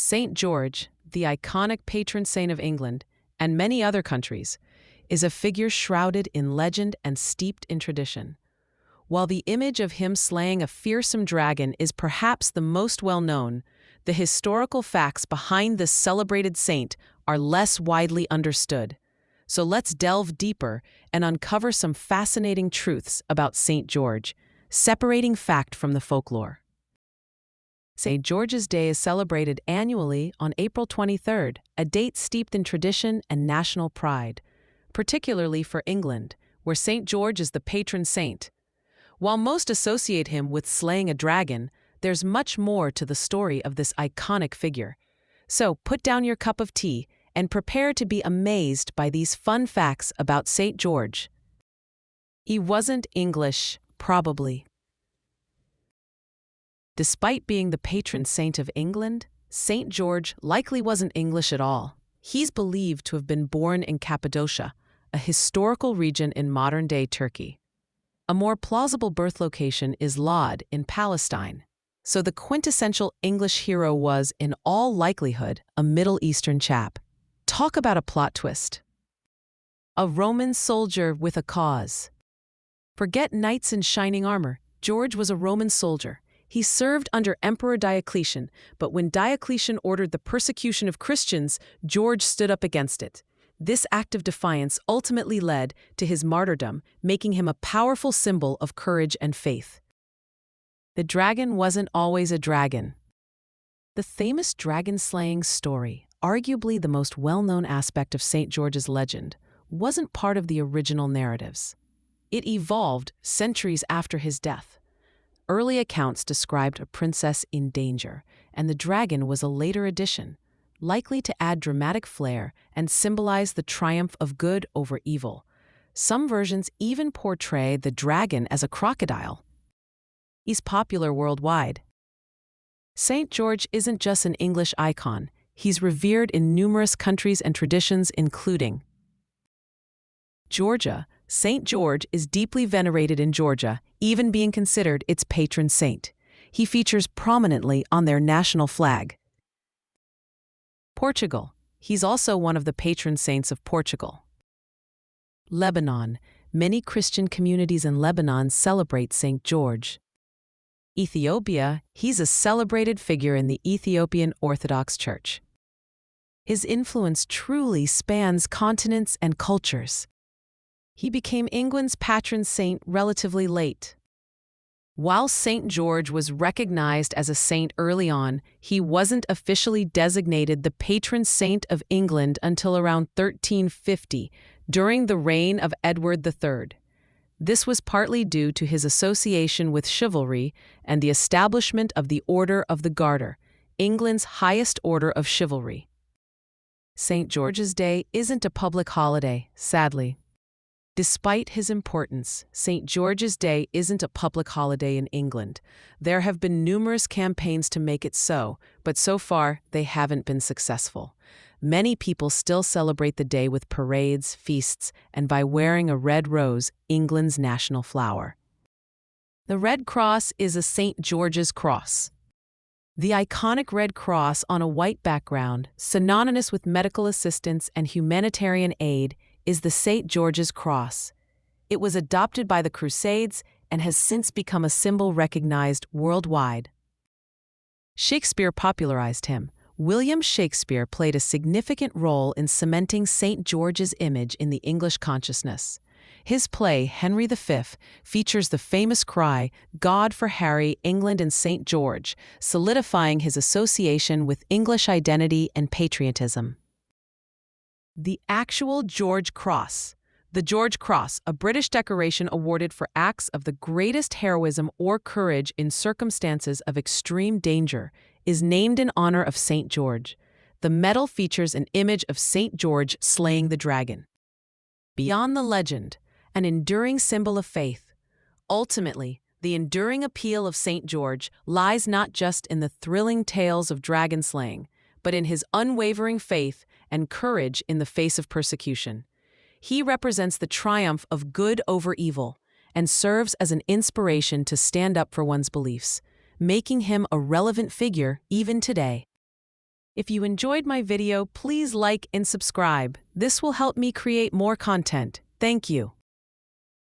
St. George, the iconic patron saint of England and many other countries, is a figure shrouded in legend and steeped in tradition. While the image of him slaying a fearsome dragon is perhaps the most well-known, the historical facts behind this celebrated saint are less widely understood. So let's delve deeper and uncover some fascinating truths about St. George, separating fact from the folklore. St. George's Day is celebrated annually on April 23rd, a date steeped in tradition and national pride, particularly for England, where St. George is the patron saint. While most associate him with slaying a dragon, there's much more to the story of this iconic figure. So put down your cup of tea and prepare to be amazed by these fun facts about St. George. He wasn't English, probably. Despite being the patron saint of England, St. George likely wasn't English at all. He's believed to have been born in Cappadocia, a historical region in modern-day Turkey. A more plausible birth location is Lod in Palestine, so the quintessential English hero was, in all likelihood, a Middle Eastern chap. Talk about a plot twist. A Roman soldier with a cause. Forget knights in shining armor. George was a Roman soldier. He served under Emperor Diocletian, but when Diocletian ordered the persecution of Christians, George stood up against it. This act of defiance ultimately led to his martyrdom, making him a powerful symbol of courage and faith. The dragon wasn't always a dragon. The famous dragon-slaying story, arguably the most well-known aspect of St. George's legend, wasn't part of the original narratives. It evolved centuries after his death. Early accounts described a princess in danger, and the dragon was a later addition, likely to add dramatic flair and symbolize the triumph of good over evil. Some versions even portray the dragon as a crocodile. He's popular worldwide. St. George isn't just an English icon. He's revered in numerous countries and traditions, including Georgia. St. George is deeply venerated in Georgia, even being considered its patron saint. He features prominently on their national flag. Portugal. He's also one of the patron saints of Portugal. Lebanon. Many Christian communities in Lebanon celebrate St. George. Ethiopia. He's a celebrated figure in the Ethiopian Orthodox Church. His influence truly spans continents and cultures. He became England's patron saint relatively late. While St. George was recognized as a saint early on, he wasn't officially designated the patron saint of England until around 1350, during the reign of Edward III. This was partly due to his association with chivalry and the establishment of the Order of the Garter, England's highest order of chivalry. St. George's Day isn't a public holiday, sadly. Despite his importance, St. George's Day isn't a public holiday in England. There have been numerous campaigns to make it so, but so far they haven't been successful. Many people still celebrate the day with parades, feasts, and by wearing a red rose, England's national flower. The Red Cross is a St. George's cross. The iconic red cross on a white background, synonymous with medical assistance and humanitarian aid, is the St. George's Cross. It was adopted by the Crusades and has since become a symbol recognized worldwide. Shakespeare popularized him. William Shakespeare played a significant role in cementing St. George's image in the English consciousness. His play, Henry V, features the famous cry, "God for Harry, England and St. George," solidifying his association with English identity and patriotism. The actual George Cross. The George Cross, a British decoration awarded for acts of the greatest heroism or courage in circumstances of extreme danger, is named in honor of St. George. The medal features an image of St. George slaying the dragon. Beyond the legend, an enduring symbol of faith. Ultimately, the enduring appeal of St. George lies not just in the thrilling tales of dragon slaying, but in his unwavering faith and courage in the face of persecution. He represents the triumph of good over evil and serves as an inspiration to stand up for one's beliefs, making him a relevant figure even today. If you enjoyed my video, please like and subscribe. This will help me create more content. Thank you.